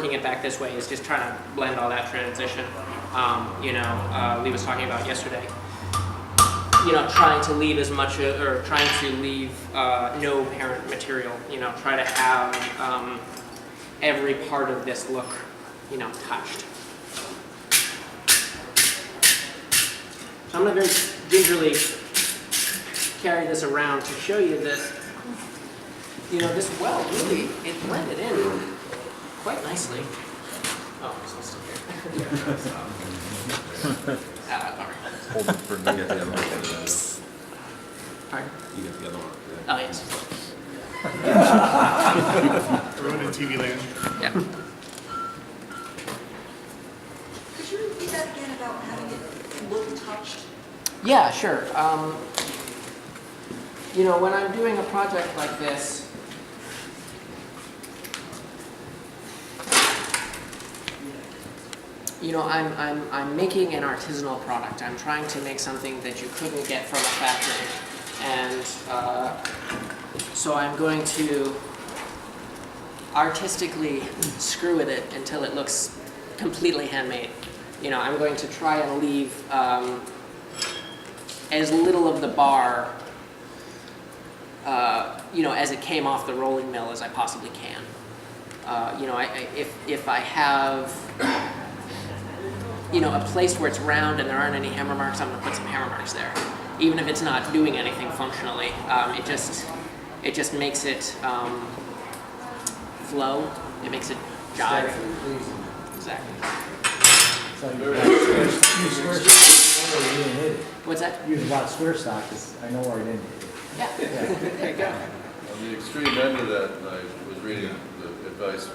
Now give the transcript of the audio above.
working it back this way is just trying to blend all that transition. Lee was talking about yesterday. Trying to leave as much, or trying to leave no parent material. Try to have every part of this look, touched. So I'm going to very gingerly carry this around to show you that, this well really, it blended in quite nicely. Oh, it's still here. Bummer. Hold it for me. You get the other one. Pardon? You get the other one. Oh, yes. Everyone in TV land. Yeah. Could you repeat that again about having it look touched? Yeah, sure. When I'm doing a project like this, I'm making an artisanal product. I'm trying to make something that you couldn't get from a factory, and so I'm going to artistically screw with it until it looks completely handmade. I'm going to try and leave as little of the bar, as it came off the rolling mill as I possibly can. If I have, a place where it's round and there aren't any hammer marks, I'm going to put some hammer marks there. Even if it's not doing anything functionally, it just makes it flow. It makes it jive. Exactly. So you use square stock, you didn't hit it. What's that? Use a lot of square stock, 'cause I know where I didn't hit it. Yeah. There you go. On the extreme end of that, I was reading the advice from